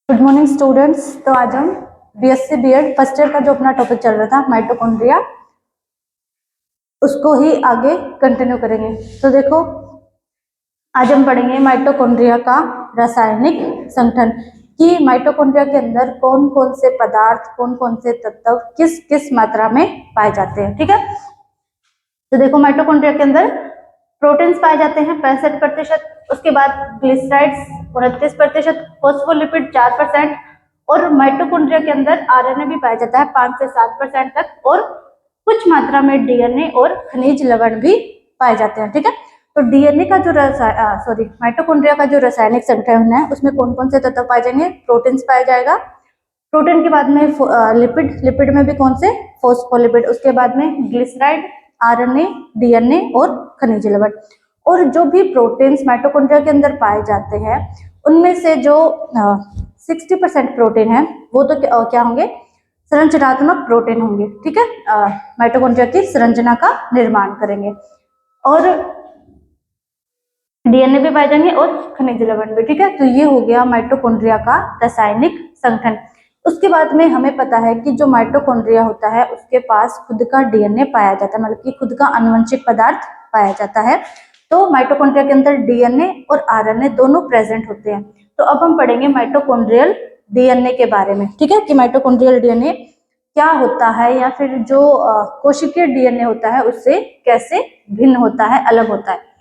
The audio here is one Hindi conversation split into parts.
Good morning students. तो आज हम बीएससी बीएड फर्स्ट ईयर का जो अपना टॉपिक चल रहा था माइटोकॉन्ड्रिया, उसको ही आगे कंटिन्यू करेंगे। तो देखो, आज हम पढ़ेंगे माइटोकॉन्ड्रिया का रासायनिक संगठन कि माइटोकॉन्ड्रिया के अंदर कौन कौन से पदार्थ, कौन कौन से तत्व किस किस मात्रा में पाए जाते हैं। ठीक है, तो देखो माइटोकॉन्ड्रिया के अंदर प्रोटीन्स पाए जाते हैं 65%, उसके बाद ग्लिसराइड्स 29%, फॉस्फोलिपिड 4%, और माइटोकॉन्ड्रिया के अंदर आरएनए भी पाया जाता है 5 से 7% तक, और कुछ मात्रा में डीएनए और खनिज लवण भी पाए जाते हैं। ठीक है, तो डीएनए का जो माइटोकॉन्ड्रिया का जो रासायनिक संगठन है उसमें कौन कौन से तत्व पाए जाएंगे? प्रोटीन्स पाया जाएगा, प्रोटीन के बाद में लिपिड, लिपिड में भी कौन से? फॉस्फोलिपिड, उसके बाद में ग्लिसराइड, आरएनए, डीएनए और खनिज लवण। और जो भी प्रोटीन्स माइटोकॉन्ड्रिया के अंदर पाए जाते हैं उनमें से जो 60% प्रोटीन है वो तो क्या होंगे? संरचनात्मक प्रोटीन होंगे। ठीक है, माइटोकॉन्ड्रिया की संरचना का निर्माण करेंगे, और डीएनए भी पाए जाएंगे और खनिज लवण भी। ठीक है, तो ये हो गया माइटोकॉन्ड्रिया का रासायनिक संगठन। उसके बाद में हमें पता है कि जो माइटोकॉन्ड्रिया होता है उसके पास खुद का डीएनए पाया जाता है, मतलब कि खुद का आनुवंशिक पदार्थ पाया जाता है। तो माइटोकॉन्ड्रिया के अंदर डीएनए और आरएनए दोनों प्रेजेंट होते हैं। तो अब हम पढ़ेंगे माइटोकॉन्ड्रियल डीएनए के बारे में। ठीक है, कि माइटोकॉन्ड्रियल डीएनए क्या होता है, या फिर जो कोशिकीय डीएनए होता है उससे कैसे भिन्न होता है, अलग होता है।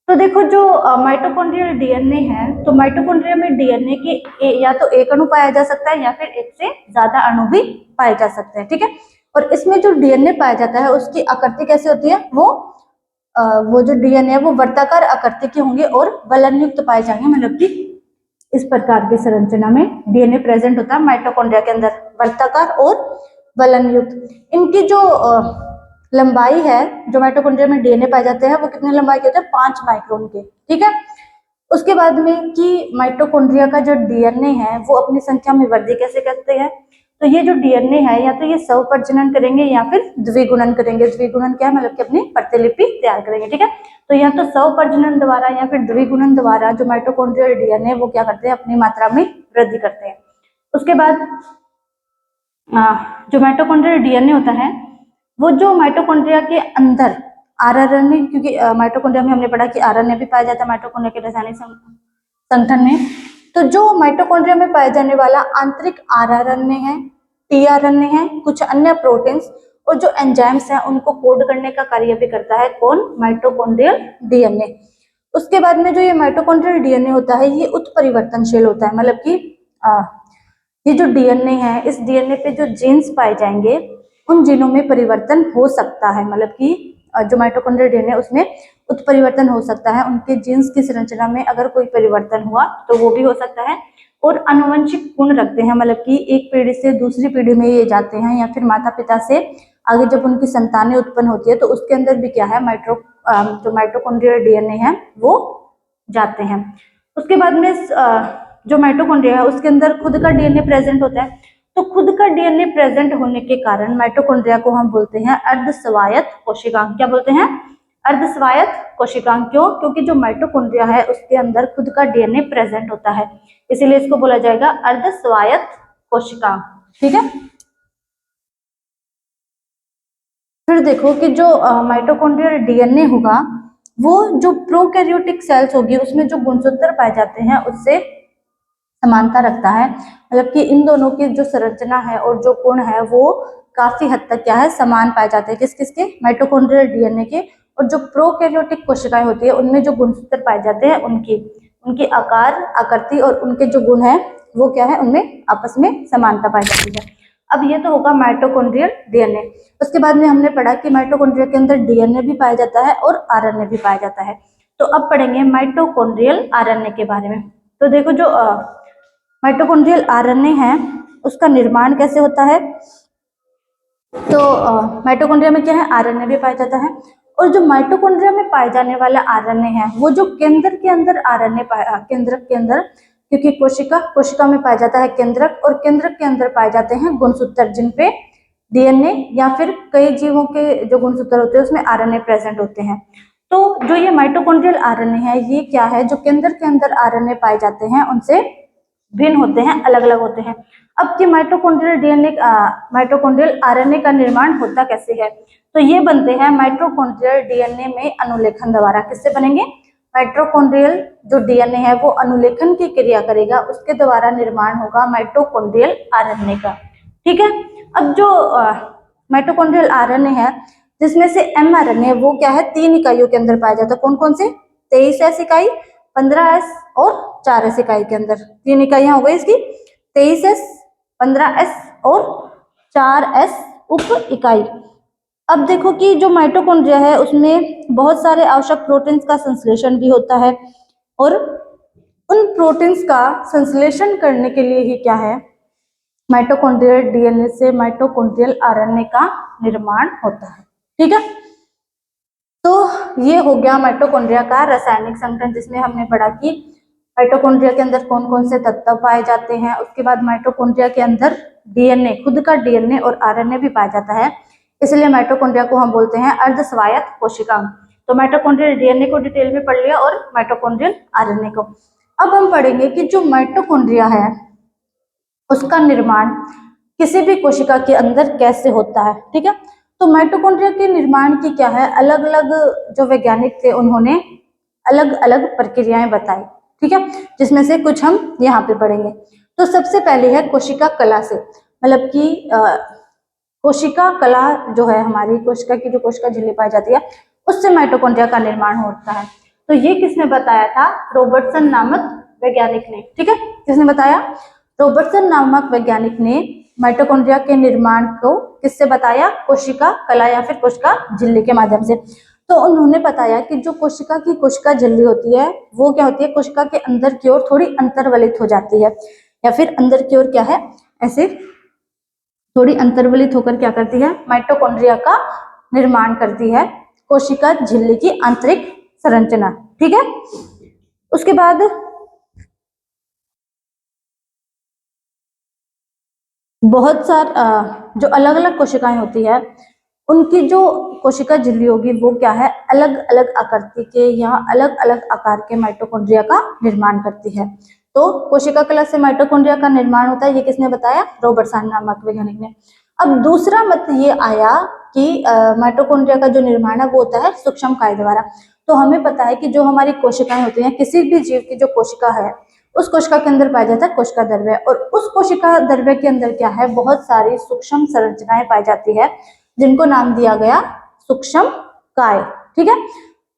तो देखो, जो माइटोकॉन्ड्रियल डीएनए है, तो माइटोकॉन्ड्रिया में डीएनए के या तो एक अणु पाया जा सकता है या फिर एक से ज्यादा अणु भी पाए जा सकते हैं। ठीक है, और इसमें जो डीएनए पाया जाता है उसकी आकृति कैसे होती है? वो जो डीएनए है वो वर्ताकार आकृति के होंगे और वलन युक्त पाए जाएंगे, मतलब कि इस प्रकार की संरचना में डीएनए प्रेजेंट होता है माइटोकॉन्ड्रिया के अंदर, वर्ताकार और वलन युक्त। इनकी जो लंबाई है, जो माइटोकॉन्ड्रिया में डीएनए पाए जाते हैं वो कितने लंबाई के होते हैं? 5 माइक्रोन के। ठीक है, उसके बाद में कि माइटोकॉन्ड्रिया का जो डीएनए है वो अपनी संख्या में वृद्धि कैसे करते हैं? तो ये जो डीएनए है या तो ये स्वप्रजनन करेंगे या फिर द्विगुणन करेंगे। द्विगुणन क्या है? मतलब कि अपनी प्रतिलिपि तैयार करेंगे। ठीक है, तो या तो स्वप्रजनन द्वारा या फिर द्विगुणन द्वारा जो माइटोकॉन्ड्रियल डीएनए वो क्या करते हैं? अपनी मात्रा में वृद्धि करते हैं। उसके बाद जो माइटोकॉन्ड्रियल डीएनए होता है वो जो माइटोकॉन्ड्रिया के अंदर आरएनए, क्योंकि माइटोकॉन्ड्रिया में हमने पढ़ा कि आरएनए भी पाया जाता है माइटोकॉन्ड्रिया के रासायनिक संगठन में। तो जो माइटोकॉन्ड्रिया में पाए जाने वाला आंतरिक आरएनए है, टीआरएनए है, कुछ अन्य प्रोटीन्स और जो एंजाइम्स हैं उनको कोड करने का कार्य भी करता है कौन? Mitochondrial DNA. उसके बाद में जो ये माइटोकॉन्ड्रियल डीएनए होता है ये उत्परिवर्तनशील होता है, मतलब कि ये जो डीएनए है इस डीएनए पे जो जीन्स पाए जाएंगे उन जीनों में परिवर्तन हो सकता है, मतलब कि जो माइटोकॉन्ड्रियल डीएनए उसमें उत्परिवर्तन हो सकता है। उनके जीन्स की संरचना में अगर कोई परिवर्तन हुआ तो वो भी हो सकता है, और आनुवंशिक गुण रखते हैं, मतलब कि एक पीढ़ी से दूसरी पीढ़ी में ये जाते हैं, या फिर माता पिता से आगे जब उनकी संतानें उत्पन्न होती है तो उसके अंदर भी क्या है? जो माइटोकॉन्ड्रियल डीएनए है वो जाते हैं। उसके बाद में जो माइटोकॉन्ड्रिया है उसके अंदर खुद का डीएनए प्रेजेंट होता है। तो खुद का डीएनए प्रेजेंट होने के कारण माइटोकॉन्ड्रिया को हम बोलते हैं अर्धस्वायत्त कोशिकांग। क्या बोलते हैं? अर्धस्वायत्त कोशिकांग। क्यों? क्योंकि जो माइटोकॉन्ड्रिया है उसके अंदर खुद का डीएनए प्रेजेंट होता है, इसीलिए इसको बोला जाएगा अर्धस्वायत्त कोशिकांग। ठीक है, फिर देखो कि जो माइटोकॉन्ड्रियल डीएनए होगा वो जो प्रोकैरियोटिक सेल्स होगी उसमें जो गुणसूत्र पाए जाते हैं उससे समानता रखता है, मतलब कि इन दोनों की जो संरचना है और जो गुण है वो काफी हद तक क्या है? समान पाए जाते हैं। किस किस के? माइटोकॉन्ड्रियल डीएनए के। और जो प्रोकैरियोटिक कोशिकाएं होती है उनमें जो गुणसूत्र पाए जाते हैं उनकी आकार, आकृति और उनके जो गुण है वो क्या है? उनमें आपस में समानता पाई जाती है। अब ये तो होगा माइटोकॉन्ड्रियल डीएनए। उसके बाद में हमने पढ़ा कि माइटोकॉन्ड्रिया के अंदर डीएनए भी पाया जाता है और आरएनए भी पाया जाता है। तो अब पढ़ेंगे माइटोकॉन्ड्रियल आरएनए के बारे में। तो देखो, जो माइटोकॉन्ड्रियल आरएनए है उसका निर्माण कैसे होता है? तो माइटोकॉन्ड्रिया में क्या है? आरएनए भी पाया जाता है, और जो माइटोकॉन्ड्रिया में पाए जाने वाला आरएनए है वो जो केंद्रक के अंदर आरएनए केंद्रक के अंदर, क्योंकि कोशिका में पाया जाता है केंद्रक, और केंद्रक के अंदर पाए जाते हैं गुणसूत्र जिनपे डीएनए या फिर कई जीवों के जो गुणसूत्र होते हैं उसमें आरएनए प्रेजेंट होते हैं। तो जो ये माइटोकॉन्ड्रियल आरएनए है ये क्या है? जो केंद्र के अंदर आरएनए पाए जाते हैं उनसे भिन्न होते हैं, अलग अलग होते हैं। अब कि माइटोकॉन्ड्रियल आरएनए का निर्माण होता कैसे है, तो ये बनते हैं माइटोकॉन्ड्रियल डीएनए में अनुलेखन द्वारा। किससे बनेंगे? माइटोकॉन्ड्रियल जो डीएनए है वो अनुलेखन की क्रिया करेगा, उसके द्वारा निर्माण होगा माइटोकॉन्ड्रियल आरएनए का। ठीक है। अब जो माइटोकॉन्ड्रियल आरएनए है जिसमें से एमआरएनए वो क्या है, 3 इकाइयों के अंदर पाया जाता है। कौन कौन से? 23S इकाई, 15S और 4S इकाई के अंदर। 3 इकाइयां हो गई इसकी, 23S, 15S और 4S उप इकाई। अब देखो कि जो माइटोकॉन्ड्रिया है उसमें बहुत सारे आवश्यक प्रोटीन्स का संश्लेषण भी होता है, और उन प्रोटीन्स का संश्लेषण करने के लिए ही क्या है, माइटोकॉन्ड्रियल डीएनए से माइटोकॉन्ड्रियल आरएनए का निर्माण होता है। ठीक है। तो ये हो गया माइटोकॉन्ड्रिया का रासायनिक संगठन, जिसमें हमने पढ़ा कि माइटोकॉन्ड्रिया के अंदर कौन कौन से तत्व पाए जाते हैं। उसके बाद माइटोकॉन्ड्रिया के अंदर डीएनए, खुद का डीएनए और आरएनए भी पाया जाता है, इसलिए माइटोकॉन्ड्रिया को हम बोलते हैं अर्धस्वायत्त कोशिका। तो माइटोकॉन्ड्रियल डीएनए को डिटेल में पढ़ लिया और माइटोकॉन्ड्रियल आरएनए को। अब हम पढ़ेंगे कि जो माइटोकॉन्ड्रिया है उसका निर्माण किसी भी कोशिका के अंदर कैसे होता है। ठीक है। तो माइटोकॉन्ड्रिया के निर्माण की क्या है, अलग अलग जो वैज्ञानिक थे उन्होंने अलग अलग प्रक्रियाएं बताई। ठीक है, जिसमें से कुछ हम यहाँ पे पढ़ेंगे। तो सबसे पहले है कोशिका कला से, मतलब कि कोशिका कला जो है हमारी कोशिका की, जो कोशिका झिल्ली पाई जाती है उससे माइटोकॉन्ड्रिया का निर्माण होता है। तो ये किसने बताया था? रॉबर्टसन नामक वैज्ञानिक ने। ठीक है, किसने बताया? रॉबर्टसन नामक वैज्ञानिक ने माइटोकॉन्ड्रिया के निर्माण को किससे बताया? कोशिका कला या फिर कोशिका झिल्ली के माध्यम से। तो उन्होंने बताया कि जो कोशिका की कोशिका झिल्ली होती है वो क्या होती है, कोशिका के अंदर की ओर थोड़ी अंतर्वलित हो जाती है, या फिर अंदर की ओर क्या है, ऐसे थोड़ी अंतर्वलित होकर क्या करती है, माइटोकॉन्ड्रिया का निर्माण करती है, कोशिका झिल्ली की आंतरिक संरचना। ठीक है। उसके बाद बहुत जो अलग अलग कोशिकाएं होती है उनकी जो कोशिका झिल्ली होगी वो क्या है, अलग अलग आकृति के या अलग अलग आकार के माइटोकॉन्ड्रिया का निर्माण करती है। तो कोशिका कला से माइटोकॉन्ड्रिया का निर्माण होता है, ये किसने बताया? रॉबर्टसन नामक वैज्ञानिक ने। अब दूसरा मत ये आया कि माइटोकॉन्ड्रिया का जो निर्माण है वो होता है सूक्ष्मकाय द्वारा। तो हमें पता है कि जो हमारी कोशिकाएं होती हैं, किसी भी जीव की जो कोशिका है उस कोशिका के अंदर पाया जाता है कोशिका द्रव्य, और उस कोशिका द्रव्य के अंदर क्या है, बहुत सारी सूक्ष्म संरचनाएं पाई जाती है जिनको नाम दिया गया सूक्ष्म काय। ठीक है।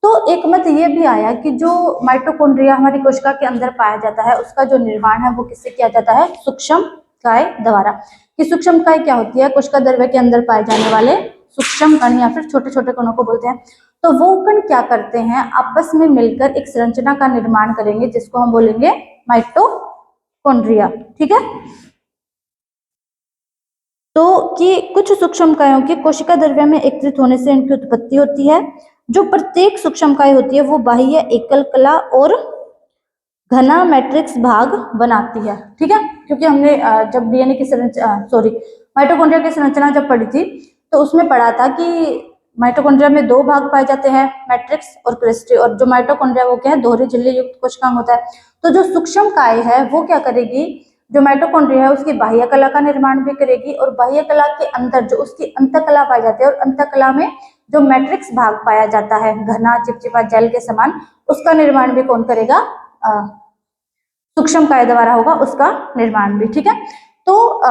तो एक मत ये भी आया कि जो माइटोकॉन्ड्रिया हमारी कोशिका के अंदर पाया जाता है उसका जो निर्माण है वो किससे किया जाता है? सूक्ष्म काय द्वारा। कि सूक्ष्म काय क्या होती है? कोशिका द्रव्य के अंदर पाए जाने वाले सूक्ष्म कण या फिर छोटे छोटे कणों को बोलते हैं। तो वो कण क्या करते हैं, आपस में मिलकर एक संरचना का निर्माण करेंगे जिसको हम बोलेंगे माइटोकॉन्ड्रिया। ठीक है। तो कि कुछ सूक्ष्मकायों के कोशिका द्रव्य में एकत्रित होने से इनकी उत्पत्ति होती है। जो प्रत्येक सूक्ष्मकाय होती है वो बाह्य एकल कला और घना मैट्रिक्स भाग बनाती है। ठीक है, क्योंकि हमने जब डीएनए की माइटोकॉन्ड्रिया की संरचना जब पढ़ी थी तो उसमें पढ़ा था कि माइटोकॉन्ड्रिया में 2 भाग पाए जाते हैं, मैट्रिक्स और क्रिस्टी, और जो माइटोकॉन्ड्रिया वो क्या है, दोहरी झिल्ली युक्त कोशिकांग होता है। तो जो सूक्ष्म काय है वो क्या करेगी, जो माइटोकॉन्ड्रिया है उसकी बाह्य कला का निर्माण भी करेगी, और बाह्य कला के अंदर जो उसकी अंतकला पाई जाती है, और अंतकला में जो मैट्रिक्स भाग पाया जाता है घना चिपचिपा जेल के समान, उसका निर्माण भी कौन करेगा? सूक्ष्म काय द्वारा होगा उसका निर्माण भी। ठीक है। तो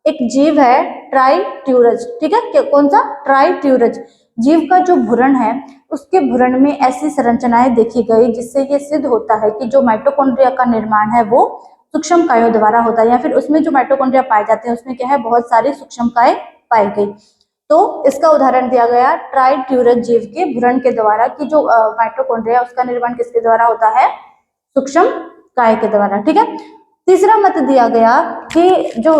एक जीव है ट्राइट्यूरज। ठीक है, कौन सा? ट्राइट्यूरज जीव का जो भ्रूण है उसके भ्रूण में ऐसी संरचनाएं देखी गई जिससे ये सिद्ध होता है कि जो माइटोकॉन्ड्रिया का निर्माण है वो सूक्ष्म कायों द्वारा होता है, या फिर उसमें जो माइटोकॉन्ड्रिया पाए जाते हैं उसमें क्या है, बहुत सारी सूक्ष्म काय पाई गई। तो इसका उदाहरण दिया गया ट्राइट्यूरज जीव के भ्रूण के द्वारा कि जो माइटोकॉन्ड्रिया उसका निर्माण किसके द्वारा होता है? सूक्ष्म काय के द्वारा। ठीक है। तीसरा मत दिया गया कि जो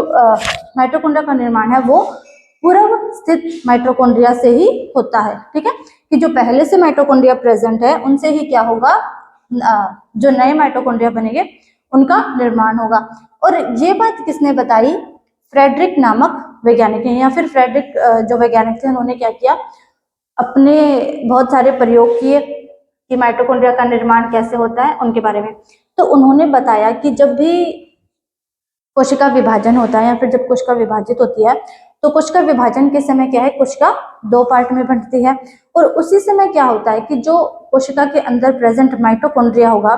माइटोकॉन्ड्रिया का निर्माण है वो पूर्व स्थित माइटोकॉन्ड्रिया से ही होता है। ठीक है, कि जो पहले से माइटोकॉन्ड्रिया प्रेजेंट है उनसे ही क्या होगा, जो नए माइटोकॉन्ड्रिया बनेंगे उनका निर्माण होगा। और ये बात किसने बताई? फ्रेडरिक नामक वैज्ञानिक है, या फिर फ्रेडरिक जो वैज्ञानिक थे उन्होंने क्या किया, अपने बहुत सारे प्रयोग किए कि माइटोकॉन्ड्रिया का निर्माण कैसे होता है उनके बारे में। तो उन्होंने बताया कि जब भी कोशिका विभाजन होता है या फिर जब कोशिका विभाजित होती है तो कोशिका विभाजन के समय क्या है, कोशिका दो पार्ट में बंटती है। और उसी समय क्या होता है कि जो कोशिका के अंदर प्रेजेंट माइटोकॉन्ड्रिया होगा,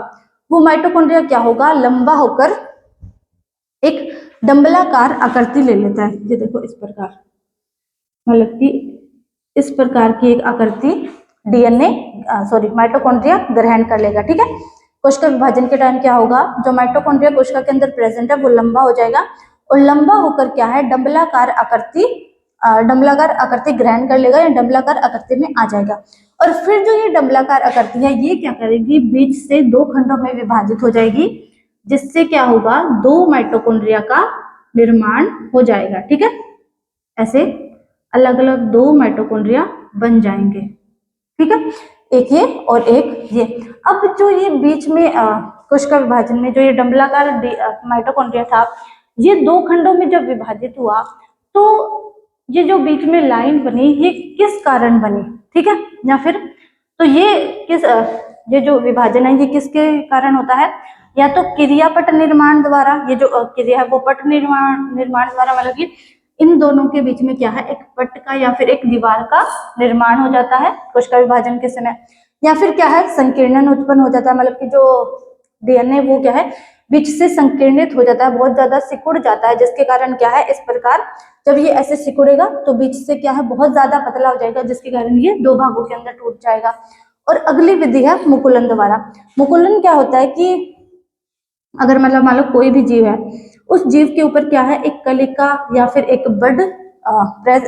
वो माइटोकॉन्ड्रिया क्या होगा, लंबा होकर एक डंबलाकार आकृति ले लेता है। ये देखो इस प्रकार, मतलब कि इस प्रकार की एक आकृति डीएनए माइटोकॉन्ड्रिया ग्रहण कर लेगा। ठीक है, कोशिका विभाजन के टाइम क्या होगा, जो माइटोकॉन्ड्रिया कोशिका के अंदर प्रेजेंट है वो लंबा हो जाएगा और लंबा होकर क्या है, डंबलाकार आकृति ग्रहण कर लेगा या डंबलाकार आकृति में आ जाएगा। और फिर जो ये डंबलाकार आकृति है ये क्या करेगी, बीच से दो खंडों में विभाजित हो जाएगी, जिससे क्या होगा, दो माइटोकॉन्ड्रिया का निर्माण हो जाएगा। ठीक है, ऐसे अलग अलग दो माइटोकॉन्ड्रिया बन जाएंगे। ठीक है, एक ये और एक ये। अब जो ये बीच में कोशिका विभाजन में जो ये डंबलाकार माइटोकॉन्ड्रिया था, ये दो खंडों में जब विभाजित हुआ तो ये जो बीच में लाइन बनी ये किस कारण बनी, ठीक है, या फिर तो ये जो विभाजन है ये किसके कारण होता है, या तो क्रियापट निर्माण द्वारा, ये जो क्रिया है वो पट निर्माण द्वारा, मतलब कि इन दोनों के बीच में क्या है, एक पट का या फिर एक दीवार का निर्माण हो जाता है कोशिका विभाजन के समय, या फिर क्या है, संकीर्णन उत्पन्न हो जाता है, मतलब कि जो डीएनए वो क्या है, बीच से संकीर्णित हो जाता है, बहुत ज्यादा सिकुड़ जाता है, जिसके कारण क्या है, इस प्रकार जब ये ऐसे सिकुड़ेगा तो बीच से क्या है, बहुत ज्यादा पतला हो जाएगा, जिसके कारण ये दो भागों के अंदर टूट जाएगा। और अगली विधि है मुकुलन द्वारा। मुकुलन क्या होता है कि अगर मतलब मान लो कोई भी जीव है, उस जीव के ऊपर क्या है, एक कलिका या फिर एक बड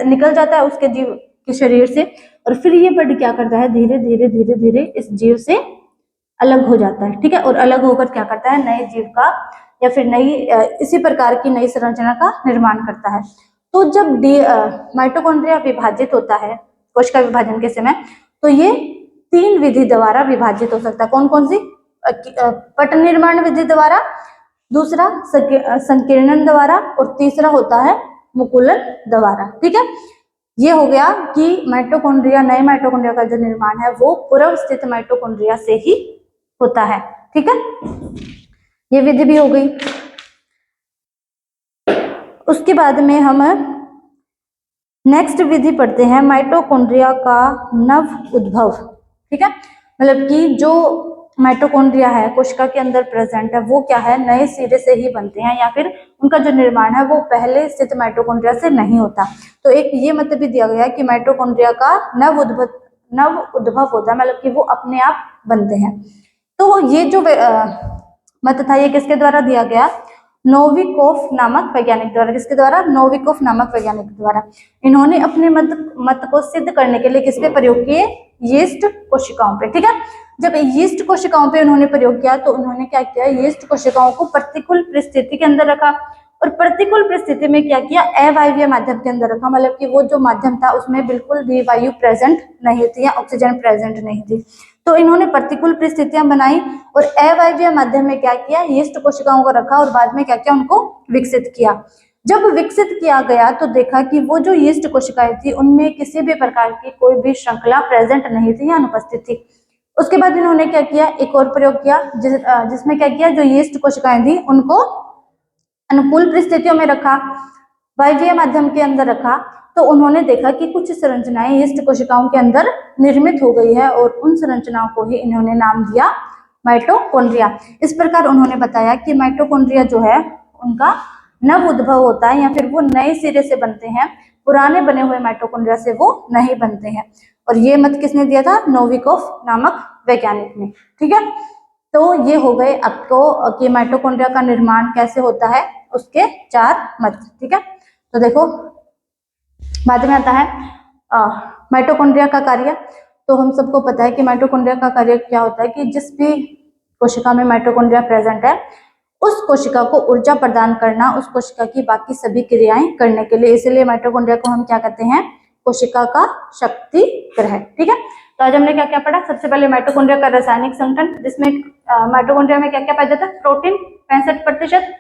निकल जाता है उसके जीव के शरीर से, और फिर ये बड क्या करता है, धीरे धीरे धीरे धीरे इस जीव से अलग हो जाता है। ठीक है, और अलग होकर क्या करता है, नए जीव का या फिर नई इसी प्रकार की नई संरचना का निर्माण करता है। तो जब माइटोकॉन्ड्रिया विभाजित होता है कोशिका विभाजन के समय, तो ये तीन विधि द्वारा विभाजित हो सकता है। कौन कौन सी, पट निर्माण विधि द्वारा, दूसरा संकीर्णन द्वारा, और तीसरा होता है मुकुलन द्वारा। ठीक है, ये हो गया कि माइटोकॉन्ड्रिया, नए माइटोकॉन्ड्रिया का जो निर्माण है वो पूर्व स्थित माइटोकॉन्ड्रिया से ही होता है। ठीक है, ये विधि भी हो गई। उसके बाद में हम नेक्स्ट विधि पढ़ते हैं, माइटोकॉन्ड्रिया का नव उद्भव। ठीक है, मतलब कि जो माइटोकॉन्ड्रिया है कोशिका के अंदर प्रेजेंट है वो क्या है, नए सिरे से ही बनते हैं, या फिर उनका जो निर्माण है वो पहले स्थित माइटोकॉन्ड्रिया से नहीं होता। तो एक ये मतलब भी दिया गया है कि माइटोकॉन्ड्रिया का नव उद्भव होता है, मतलब कि वो अपने आप बनते हैं। तो ये जो मत था ये किसके द्वारा दिया गया, नोविकोव नामक वैज्ञानिक द्वारा। किसके द्वारा, नोविकोव नामक वैज्ञानिक द्वारा। इन्होंने अपने मत को सिद्ध करने के लिए किस पे प्रयोग किए, यीस्ट कोशिकाओं पे। ठीक है, जब यीस्ट कोशिकाओं पे उन्होंने प्रयोग किया तो उन्होंने क्या किया, यीस्ट कोशिकाओं को प्रतिकूल परिस्थिति के अंदर रखा, और प्रतिकूल परिस्थिति में क्या किया, अवायवीय माध्यम के अंदर रखा, मतलब कि वो जो माध्यम था उसमें बिल्कुल भी वायु प्रेजेंट नहीं थी या ऑक्सीजन प्रेजेंट नहीं थी। तो इन्होंने प्रतिकूल परिस्थितियां बनाई और अवायवीय माध्यम में क्या किया, यीस्ट कोशिकाओं को रखा और बाद में क्या किया, उनको विकसित किया। जब विकसित किया गया तो देखा कि वो जो यीस्ट कोशिकाएं थी उनमें किसी भी प्रकार की कोई भी श्रृंखला प्रेजेंट नहीं थी या अनुपस्थित थी। उसके बाद इन्होंने क्या किया, एक और प्रयोग किया जिसमें क्या किया, जो यीस्ट कोशिकाएं थी उनको अनुकूल परिस्थितियों में रखा, वायवीय माध्यम के अंदर रखा। तो उन्होंने देखा कि कुछ संरचनाएं यीस्ट कोशिकाओं के अंदर निर्मित हो गई है और उन संरचनाओं को ही इन्होंने नाम दिया माइटोकॉन्ड्रिया। इस प्रकार उन्होंने बताया कि माइटोकॉन्ड्रिया जो है उनका नव उद्भव होता है, या फिर वो नए सिरे से बनते हैं, पुराने बने हुए माइटोकॉन्ड्रिया से वो नहीं बनते हैं। और ये मत किसने दिया था, नोविकोव नामक वैज्ञानिक ने। ठीक है, तो ये हो गए आपको कि माइटोकॉन्ड्रिया का निर्माण कैसे होता है उसके चार मत। ठीक है, तो देखो बाद में आता है माइटोकॉन्ड्रिया का कार्य। तो हम सबको पता है कि माइटोकॉन्ड्रिया का कार्य क्या होता है कि जिस भी कोशिका में माइटोकॉन्ड्रिया प्रेजेंट है उस कोशिका को ऊर्जा प्रदान करना, उस कोशिका की बाकी सभी क्रियाएं करने के लिए, इसलिए माइटोकॉन्ड्रिया को हम क्या कहते हैं, कोशिका का शक्ति ग्रह। ठीक है, तो आज हमने क्या क्या पढ़ा, सबसे पहले माइटोकॉन्ड्रिया का रासायनिक संगठन, जिसमें माइटोकॉन्ड्रिया में क्या क्या पाया जाता है, प्रोटीन 65%,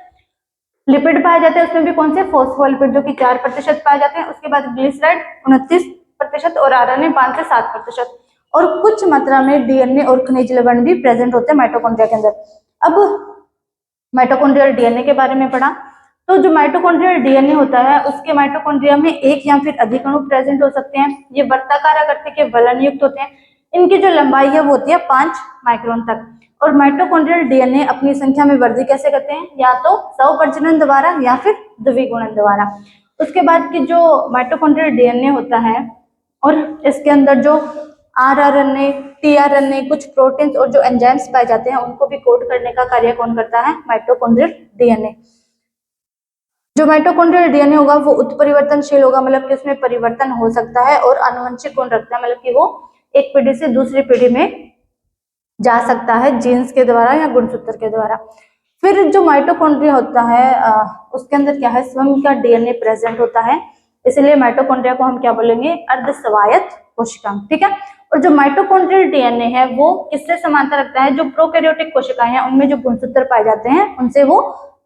लिपिड पाए जाते हैं, उसमें भी कौन से, फॉस्फोलिपिड जो कि 4% पाए जाते हैं, उसके बाद ग्लिसराइड 29% और आरएनए 5 से 7%, और कुछ मात्रा में डीएनए और खनिज लवण भी प्रेजेंट होते हैं माइटोकॉन्ड्रिया के अंदर। अब माइटोकॉन्ड्रियल डीएनए के बारे में पढ़ा, तो तो जो माइटोकॉन्ड्रियल डीएनए होता है उसके माइटोकॉन्ड्रिया में एक या फिर अधिक अणु प्रेजेंट हो सकते हैं। ये वर्ताकार आकृति के वलन युक्त होते हैं। इनकी जो लंबाई है वो होती है 5 माइक्रोन तक। और माइटोकॉन्ड्रियल डीएनए अपनी संख्या में वृद्धि कैसे करते हैं, या तो स्वप्रजनन द्वारा या फिर द्विगुणन द्वारा। उसके बाद की जो माइटोकॉन्ड्रियल डीएनए होता है और इसके अंदर जो आरआरएनए, टीआरएनए, कुछ प्रोटीन्स और जो एंजाइम्स पाए जाते हैं उनको भी कोड करने का कार्य कौन करता है, माइटोकॉन्ड्रियल डीएनए। जो माइटोकॉन्ड्रियल डीएनए होगा वो उत्परिवर्तनशील होगा, मतलब कि उसमें परिवर्तन हो सकता है, और आनुवंशिक गुण रखता है, मतलब कि वो एक पीढ़ी से दूसरी पीढ़ी में जा सकता है जीन्स के द्वारा या गुणसूत्र के द्वारा। फिर जो माइटोकॉन्ड्रिया होता है उसके अंदर क्या है, स्वयं का डीएनए प्रेजेंट होता है, इसलिए माइटोकॉन्ड्रिया को हम क्या बोलेंगे, अर्धस्वायत्त कोशिका। ठीक है। और जो माइटोकॉन्ड्रियल डीएनए है वो किससे समानता रखता है, जो प्रोकैरियोटिक कोशिकाएं हैं उनमें जो गुणसूत्र पाए जाते हैं उनसे वो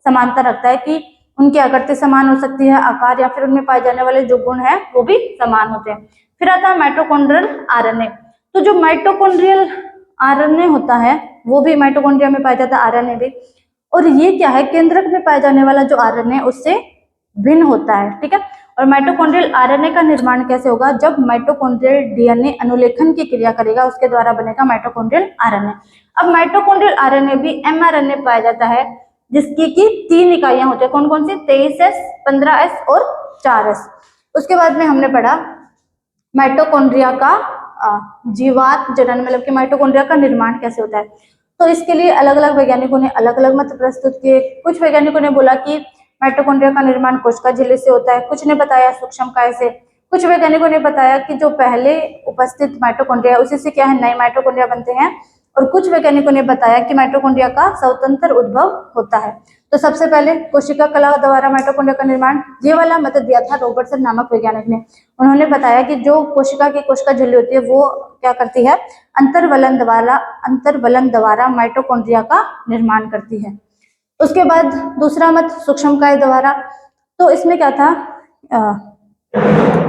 समानता रखता है, कि उनकी आकृति समान हो सकती है, आकार या फिर उनमें पाए जाने वाले जो गुण है वो भी समान होते हैं। फिर आता है माइटोकॉन्ड्रियल आरएनए। तो जो माइटोकॉन्ड्रियल आरएनए होता है वो भी माइटोकॉन्ड्रिया में पाया जाता है, आरएनए भी। और ये क्या है, केंद्रक में पाया जाने वाला जो आरएनए उससे भिन्न होता है। ठीक है। और माइटोकॉन्ड्रियल आरएनए का निर्माण कैसे होगा, जब माइटोकॉन्ड्रियल डीएनए अनुलेखन की क्रिया करेगा उसके द्वारा बनेगा माइटोकॉन्ड्रियल आरएनए। अब माइटोकॉन्ड्रियल आरएनए भी एमआरएनए पाया जाता है, जिसकी की 3 इकाइयां होती है। कौन कौन सी, 23S, 15S और 4S। उसके बाद में हमने पढ़ा माइटोकॉन्ड्रिया का जीवात जनन, मतलब कि माइटोकॉन्ड्रिया का निर्माण कैसे होता है। तो इसके लिए अलग अलग वैज्ञानिकों ने अलग अलग मत प्रस्तुत किए। कुछ वैज्ञानिकों ने बोला कि माइटोकॉन्ड्रिया का निर्माण कोशिका झिल्ली से होता है, कुछ ने बताया सूक्ष्मकाय से, कुछ वैज्ञानिकों ने बताया कि जो पहले उपस्थित माइटोकॉन्ड्रिया उसी से क्या है, नए माइटोकॉन्ड्रिया बनते हैं, और कुछ वैज्ञानिकों ने बताया कि माइटोकॉन्ड्रिया का स्वतंत्र उद्भव होता है। तो सबसे पहले कोशिका कला द्वारा माइटोकॉन्ड्रिया का निर्माण, ये वाला मत दिया था रॉबर्टसन नामक वैज्ञानिक ने। उन्होंने बताया कि जो कोशिका झिल्ली होती है वो क्या करती है, अंतर्वलन द्वारा माइटोकॉन्ड्रिया का निर्माण करती है। उसके बाद दूसरा मत सूक्ष्मकाय द्वारा। तो इसमें क्या था,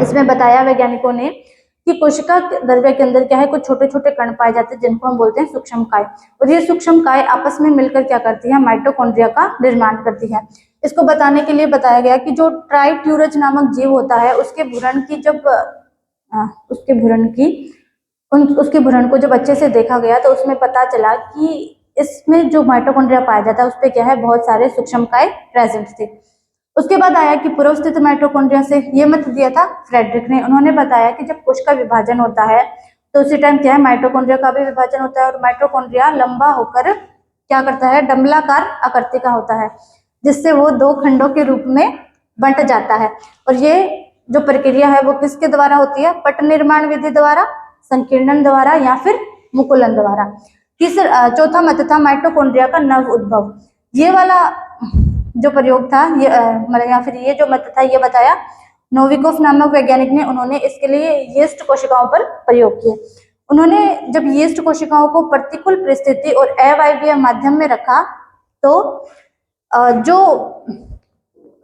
इसमें बताया वैज्ञानिकों ने कि कोशिका द्रव्य के अंदर क्या है, कुछ छोटे छोटे कण पाए जाते हैं जिनको हम बोलते हैं सूक्ष्मकाय, और ये सूक्ष्मकाय आपस में मिलकर क्या करती है, माइटोकॉन्ड्रिया का निर्माण करती है। इसको बताने के लिए बताया गया कि जो ट्राइट्यूरज नामक जीव होता है उसके भ्रूण की जब उसके भ्रूण को जब अच्छे से देखा गया तो उसमें पता चला कि इसमें जो माइटोकॉन्ड्रिया पाया जाता है उस पर क्या है, बहुत सारे सूक्ष्मकाय प्रेजेंट थे। उसके बाद आया कि पूर्व स्थित माइटोकॉन्ड्रिया से, ये मत दिया था फ्रेडरिक ने। उन्होंने बताया कि जब कोश का विभाजन होता है तो उसी टाइम क्या है, माइटोकॉन्ड्रिया का भी विभाजन होता है, और माइटोकॉन्ड्रिया लंबा होकर क्या करता है, डंबलाकार आकृति का होता है, जिससे वो 2 खंडों के रूप में बंट जाता है। और ये जो प्रक्रिया है वो किसके द्वारा होती है, पट निर्माण विधि द्वारा, संकीर्णन द्वारा या फिर मुकुलन द्वारा। चौथा मत था माइटोकॉन्ड्रिया का नव उद्भव। ये वाला जो प्रयोग था, ये मतलब या फिर ये जो मत था ये बताया नोविकोव नामक वैज्ञानिक ने। उन्होंने इसके लिए यीस्ट कोशिकाओं पर प्रयोग किए। उन्होंने जब यीस्ट कोशिकाओं को प्रतिकूल परिस्थिति और अवायवीय माध्यम में रखा तो जो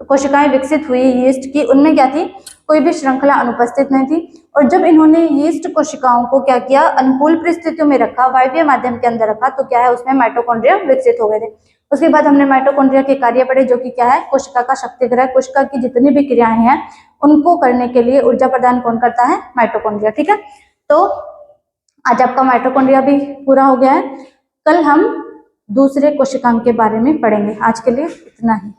कोशिकाएं विकसित हुई यीस्ट की, उनमें क्या थी, कोई भी श्रृंखला अनुपस्थित नहीं थी। और जब इन्होंने यीस्ट कोशिकाओं को क्या किया, अनुकूल परिस्थितियों में रखा, वायवीय माध्यम के अंदर रखा, तो क्या है, उसमें माइटोकॉन्ड्रिया विकसित हो गए थे। उसके बाद हमने माइटोकॉन्ड्रिया के कार्य पढ़े, जो कि क्या है, कोशिका का शक्तिग्रह। कोशिका की जितनी भी क्रियाएं हैं उनको करने के लिए ऊर्जा प्रदान कौन करता है, माइटोकॉन्ड्रिया। ठीक है। तो आज आपका माइटोकॉन्ड्रिया भी पूरा हो गया है। कल हम दूसरे कोशिकांग के बारे में पढ़ेंगे। आज के लिए इतना ही।